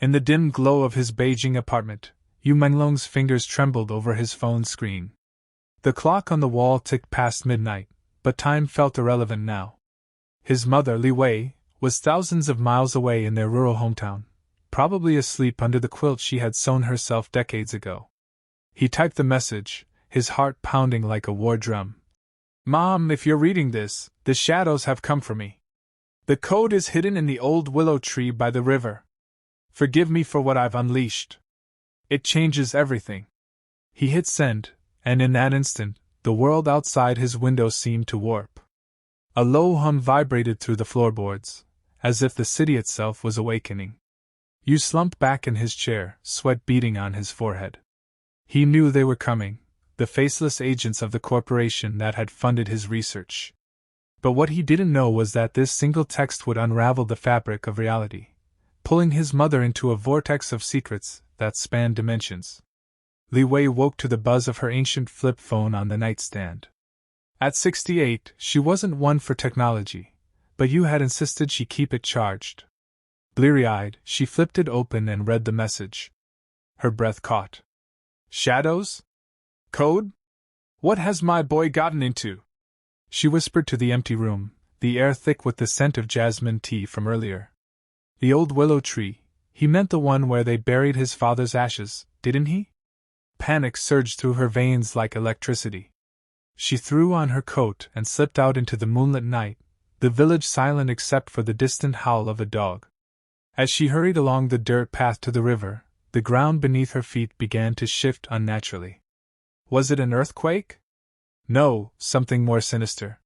In the dim glow of his Beijing apartment, Yu Menglong's fingers trembled over his phone screen. The clock on the wall ticked past midnight, but time felt irrelevant now. His mother, Li Wei, was thousands of miles away in their rural hometown, probably asleep under the quilt she had sewn herself decades ago. He typed the message, his heart pounding like a war drum. Mom, if you're reading this, the shadows have come for me. The code is hidden in the old willow tree by the river. Forgive me for what I've unleashed. It changes everything. He hit send, and in that instant, the world outside his window seemed to warp. A low hum vibrated through the floorboards, as if the city itself was awakening. Yu slumped back in his chair, sweat beading on his forehead. He knew they were coming, the faceless agents of the corporation that had funded his research. But what he didn't know was that this single text would unravel the fabric of reality, pulling his mother into a vortex of secrets that spanned dimensions. Li Wei woke to the buzz of her ancient flip phone on the nightstand. At 68, she wasn't one for technology, but Yu had insisted she keep it charged. Bleary-eyed, she flipped it open and read the message. Her breath caught. Shadows? Code? What has my boy gotten into? She whispered to the empty room, the air thick with the scent of jasmine tea from earlier. The old willow tree, he meant the one where they buried his father's ashes, didn't he? Panic surged through her veins like electricity. She threw on her coat and slipped out into the moonlit night, the village silent except for the distant howl of a dog. As she hurried along the dirt path to the river, the ground beneath her feet began to shift unnaturally. Was it an earthquake? No, something more sinister.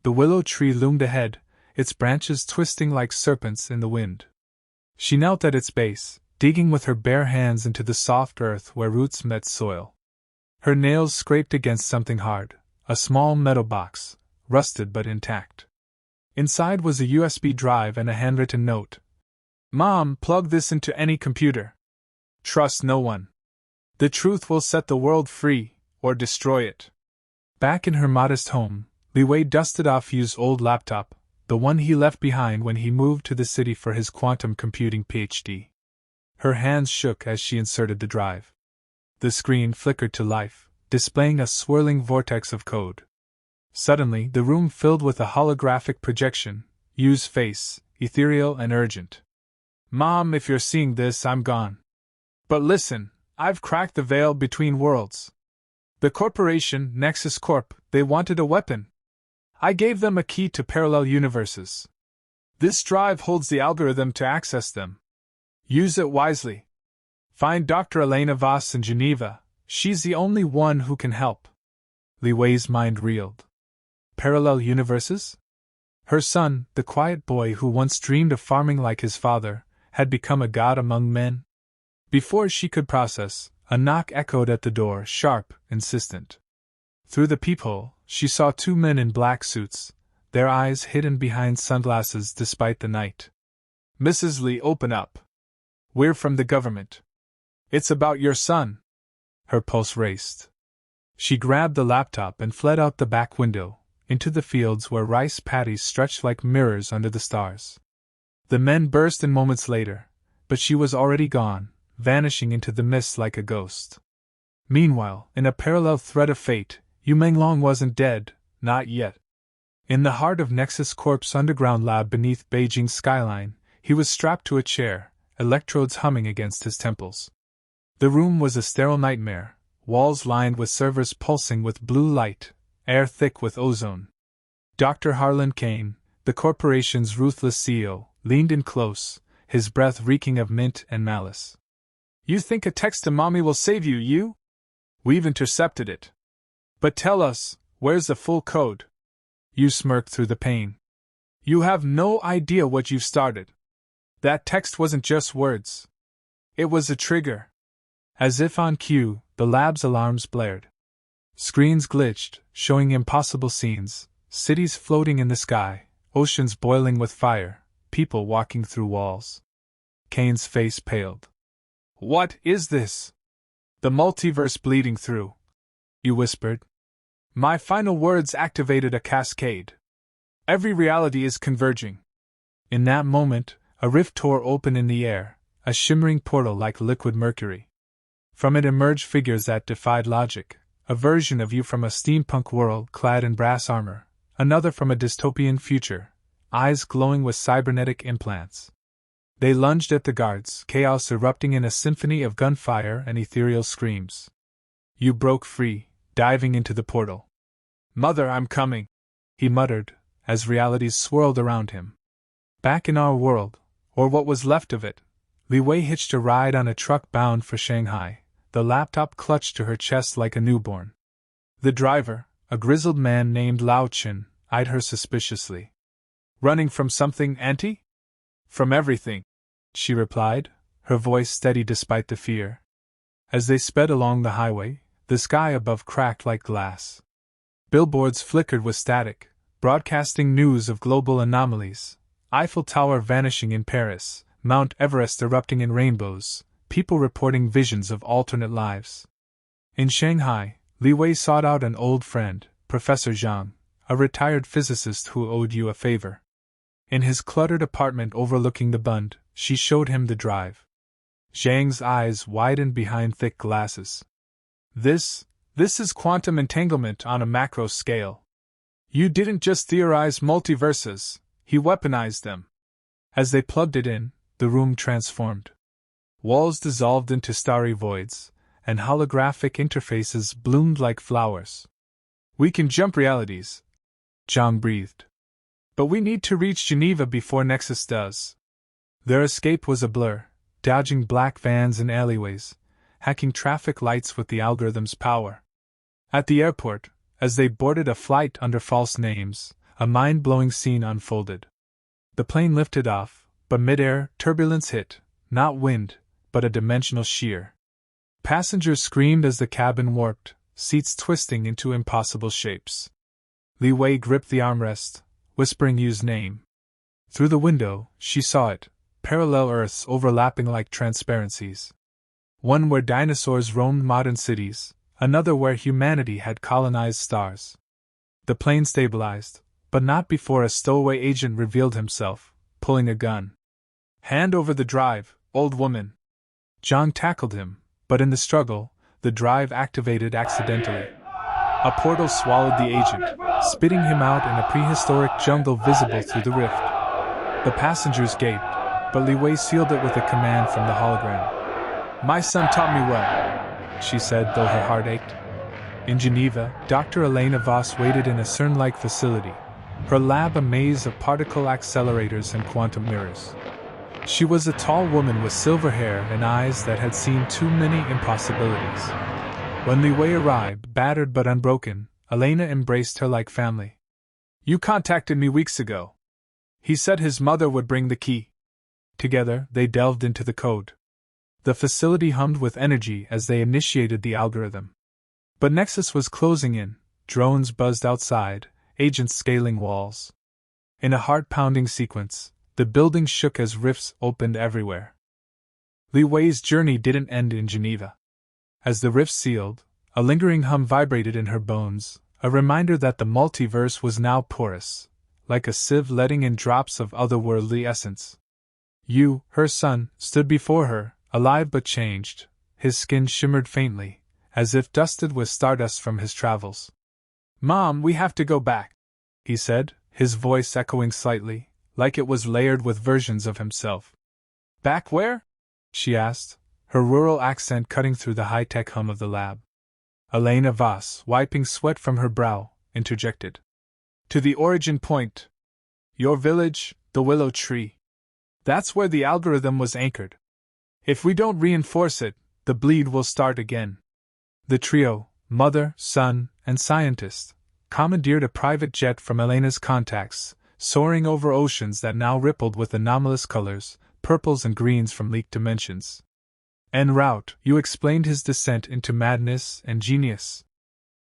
The willow tree loomed ahead, its branches twisting like serpents in the wind. She knelt at its base, digging with her bare hands into the soft earth where roots met soil. Her nails scraped against something hard, a small metal box, rusted but intact. Inside was a USB drive and a handwritten note. Mom, plug this into any computer. Trust no one. The truth will set the world free, or destroy it. Back in her modest home, Li Wei dusted off Yu's old laptop, the one he left behind when he moved to the city for his quantum computing PhD. Her hands shook as she inserted the drive. The screen flickered to life, displaying a swirling vortex of code. Suddenly, the room filled with a holographic projection, Yu's face, ethereal and urgent. Mom, if you're seeing this, I'm gone. But listen, I've cracked the veil between worlds. The corporation, Nexus Corp, they wanted a weapon. I gave them a key to parallel universes. This drive holds the algorithm to access them. Use it wisely. Find Dr. Elena Voss in Geneva. She's the only one who can help. Li Wei's mind reeled. Parallel universes? Her son, the quiet boy who once dreamed of farming like his father, had become a god among men? Before she could process, a knock echoed at the door, sharp, insistent. Through the peephole, she saw two men in black suits, their eyes hidden behind sunglasses despite the night. Mrs. Li, open up. We're from the government. It's about your son. Her pulse raced. She grabbed the laptop and fled out the back window, into the fields where rice paddies stretched like mirrors under the stars. The men burst in moments later, but she was already gone, vanishing into the mist like a ghost. Meanwhile, in a parallel thread of fate, Yu Menglong wasn't dead, not yet. In the heart of Nexus Corp's underground lab beneath Beijing's skyline, he was strapped to a chair, electrodes humming against his temples. The room was a sterile nightmare, walls lined with servers pulsing with blue light, air thick with ozone. Dr. Harlan Kane, the corporation's ruthless CEO, leaned in close, his breath reeking of mint and malice. You think a text to Mommy will save you, Yu? We've intercepted it. But tell us, where's the full code? Yu smirked through the pain. You have no idea what you've started. That text wasn't just words. It was a trigger. As if on cue, the lab's alarms blared. Screens glitched, showing impossible scenes, cities floating in the sky, oceans boiling with fire, people walking through walls. Kane's face paled. What is this? The multiverse bleeding through. You whispered. My final words activated a cascade. Every reality is converging. In that moment, a rift tore open in the air, a shimmering portal like liquid mercury. From it emerged figures that defied logic, a version of you from a steampunk world clad in brass armor, another from a dystopian future, eyes glowing with cybernetic implants. They lunged at the guards, chaos erupting in a symphony of gunfire and ethereal screams. You broke free, diving into the portal. "Mother, I'm coming," he muttered, as realities swirled around him. Back in our world, or what was left of it, Li Wei hitched a ride on a truck bound for Shanghai, the laptop clutched to her chest like a newborn. The driver, a grizzled man named Lao Chen, eyed her suspiciously. "Running from something, Auntie?" "From everything," she replied, her voice steady despite the fear. As they sped along the highway, the sky above cracked like glass. Billboards flickered with static, broadcasting news of global anomalies. Eiffel Tower vanishing in Paris, Mount Everest erupting in rainbows, people reporting visions of alternate lives. In Shanghai, Li Wei sought out an old friend, Professor Zhang, a retired physicist who owed you a favor. In his cluttered apartment overlooking the Bund, she showed him the drive. Zhang's eyes widened behind thick glasses. This is quantum entanglement on a macro scale. You didn't just theorize multiverses, he weaponized them. As they plugged it in, the room transformed. Walls dissolved into starry voids, and holographic interfaces bloomed like flowers. "We can jump realities," Zhang breathed. "But we need to reach Geneva before Nexus does." Their escape was a blur, dodging black vans in alleyways, hacking traffic lights with the algorithm's power. At the airport, as they boarded a flight under false names, a mind-blowing scene unfolded. The plane lifted off, but mid-air, turbulence hit, not wind, but a dimensional shear. Passengers screamed as the cabin warped, seats twisting into impossible shapes. Li Wei gripped the armrest, whispering Yu's name. Through the window, she saw it, parallel Earths overlapping like transparencies. One where dinosaurs roamed modern cities, another where humanity had colonized stars. The plane stabilized, but not before a stowaway agent revealed himself, pulling a gun. "Hand over the drive, old woman." Zhang tackled him, but in the struggle, the drive activated accidentally. A portal swallowed the agent, spitting him out in a prehistoric jungle visible through the rift. The passengers gaped, but Li Wei sealed it with a command from the hologram. "My son taught me well," she said, though her heart ached. In Geneva, Dr. Elena Voss waited in a CERN-like facility, her lab a maze of particle accelerators and quantum mirrors. She was a tall woman with silver hair and eyes that had seen too many impossibilities. When Li Wei arrived, battered but unbroken, Elena embraced her like family. "You contacted me weeks ago." He said his mother would bring the key. Together, they delved into the code. The facility hummed with energy as they initiated the algorithm. But Nexus was closing in, drones buzzed outside, agents scaling walls. In a heart-pounding sequence, the building shook as rifts opened everywhere. Li Wei's journey didn't end in Geneva. As the rifts sealed, a lingering hum vibrated in her bones, a reminder that the multiverse was now porous, like a sieve letting in drops of otherworldly essence. Yu, her son, stood before her, alive but changed. His skin shimmered faintly, as if dusted with stardust from his travels. "Mom, we have to go back," he said, his voice echoing slightly, like it was layered with versions of himself. "Back where?" she asked, her rural accent cutting through the high-tech hum of the lab. Elena Voss, wiping sweat from her brow, interjected. "To the origin point. Your village, the willow tree. That's where the algorithm was anchored. If we don't reinforce it, the bleed will start again." The trio, mother, son, and scientist, commandeered a private jet from Elena's contacts, soaring over oceans that now rippled with anomalous colors, purples and greens from leaked dimensions. En route, Yu explained his descent into madness and genius.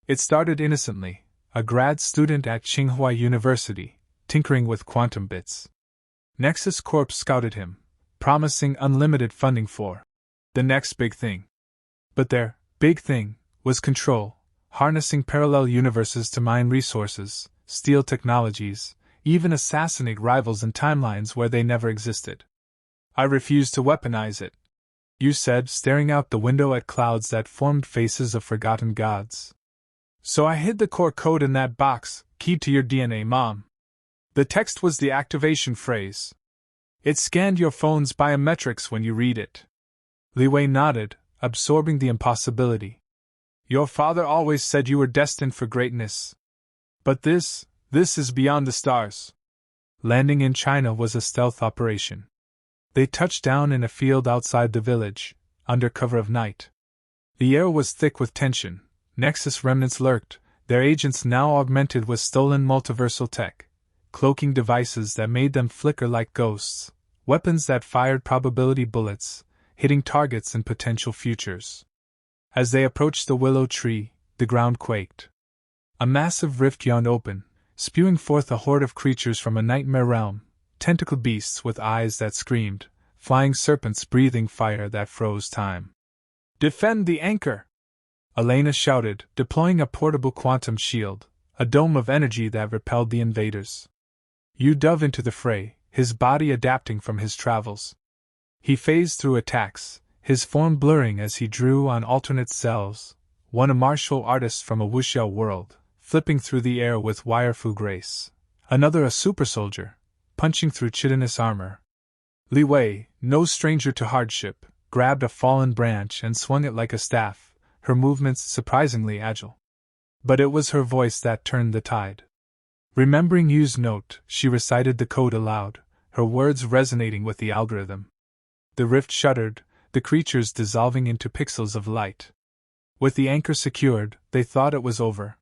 It started innocently, a grad student at Tsinghua University, tinkering with quantum bits. Nexus Corp scouted him, promising unlimited funding for the next big thing. But their big thing was control, harnessing parallel universes to mine resources, steal technologies, even assassinate rivals in timelines where they never existed. I refuse to weaponize it, Yu said, staring out the window at clouds that formed faces of forgotten gods. So I hid the core code in that box, keyed to your DNA, Mom. The text was the activation phrase. It scanned your phone's biometrics when you read it. Li Wei nodded, absorbing the impossibility. Your father always said you were destined for greatness. But this is beyond the stars. Landing in China was a stealth operation. They touched down in a field outside the village, under cover of night. The air was thick with tension. Nexus remnants lurked, their agents now augmented with stolen multiversal tech, cloaking devices that made them flicker like ghosts, weapons that fired probability bullets, hitting targets in potential futures. As they approached the willow tree, the ground quaked. A massive rift yawned open, spewing forth a horde of creatures from a nightmare realm, tentacled beasts with eyes that screamed, flying serpents breathing fire that froze time. Defend the anchor! Elena shouted, deploying a portable quantum shield, a dome of energy that repelled the invaders. Yu dove into the fray, his body adapting from his travels. He phased through attacks, his form blurring as he drew on alternate cells, one a martial artist from a wuxia world, flipping through the air with wirefu grace, another a super soldier, punching through chitinous armor. Li Wei, no stranger to hardship, grabbed a fallen branch and swung it like a staff, her movements surprisingly agile. But it was her voice that turned the tide. Remembering Yu's note, she recited the code aloud, her words resonating with the algorithm. The rift shuddered, the creatures dissolving into pixels of light. With the anchor secured, they thought it was over.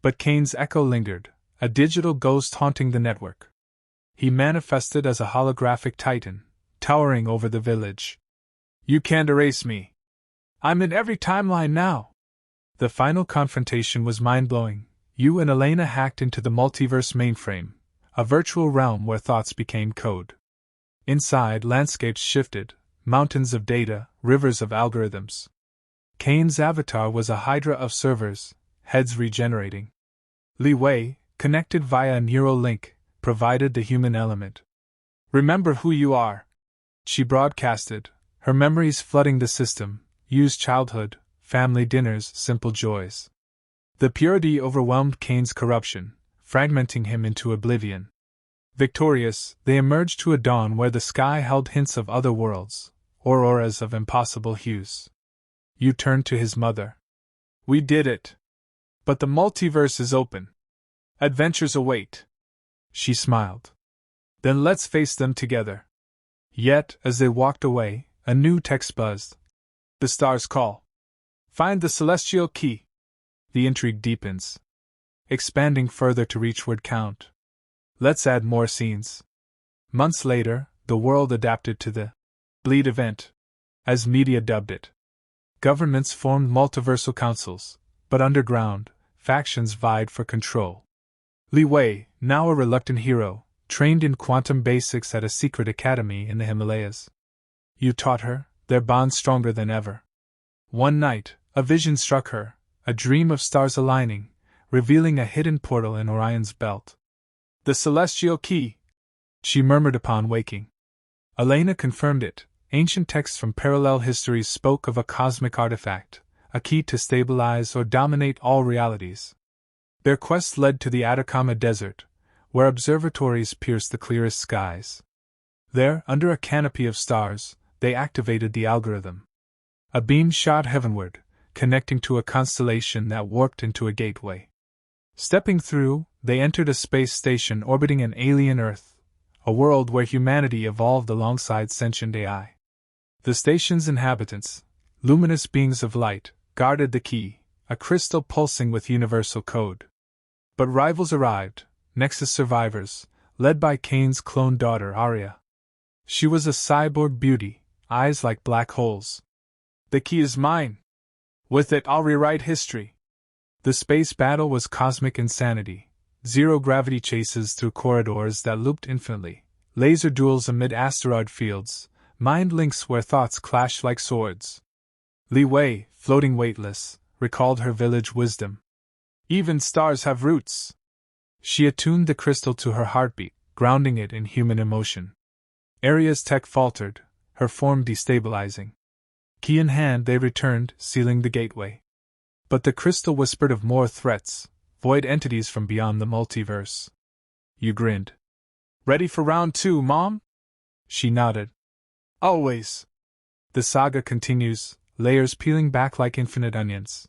But Kane's echo lingered, a digital ghost haunting the network. He manifested as a holographic titan, towering over the village. You can't erase me. I'm in every timeline now. The final confrontation was mind-blowing. Yu and Elena hacked into the multiverse mainframe, a virtual realm where thoughts became code. Inside, landscapes shifted, mountains of data, rivers of algorithms. Kane's avatar was a hydra of servers, heads regenerating. Li Wei, connected via a neural link, provided the human element. Remember who you are, she broadcasted, her memories flooding the system, Yu's childhood, family dinners, simple joys. The purity overwhelmed Kane's corruption, fragmenting him into oblivion. Victorious, they emerged to a dawn where the sky held hints of other worlds, auroras of impossible hues. Yu turned to his mother. We did it. But the multiverse is open. Adventures await. She smiled. Then let's face them together. Yet, as they walked away, a new text buzzed. The stars call. Find the celestial key. The intrigue deepens, expanding further to reach word count. Let's add more scenes. Months later, the world adapted to the bleed event, as media dubbed it. Governments formed multiversal councils, but underground, factions vied for control. Li Wei, now a reluctant hero, trained in quantum basics at a secret academy in the Himalayas. Yu taught her, their bond stronger than ever. One night, a vision struck her, a dream of stars aligning, revealing a hidden portal in Orion's belt. The celestial key, she murmured upon waking. Elena confirmed it. Ancient texts from parallel histories spoke of a cosmic artifact, a key to stabilize or dominate all realities. Their quest led to the Atacama Desert, where observatories pierced the clearest skies. There, under a canopy of stars, they activated the algorithm. A beam shot heavenward, connecting to a constellation that warped into a gateway. Stepping through, they entered a space station orbiting an alien Earth, a world where humanity evolved alongside sentient AI. The station's inhabitants, luminous beings of light, guarded the key, a crystal pulsing with universal code. But rivals arrived, Nexus survivors, led by Kane's clone daughter Arya. She was a cyborg beauty, eyes like black holes. The key is mine. With it I'll rewrite history. The space battle was cosmic insanity, zero-gravity chases through corridors that looped infinitely, laser duels amid asteroid fields, mind links where thoughts clashed like swords. Li Wei, floating weightless, recalled her village wisdom. Even stars have roots. She attuned the crystal to her heartbeat, grounding it in human emotion. Aria's tech faltered, her form destabilizing. Key in hand, they returned, sealing the gateway. But the crystal whispered of more threats, void entities from beyond the multiverse. Yu grinned. Ready for round 2, Mom? She nodded. Always. The saga continues, layers peeling back like infinite onions.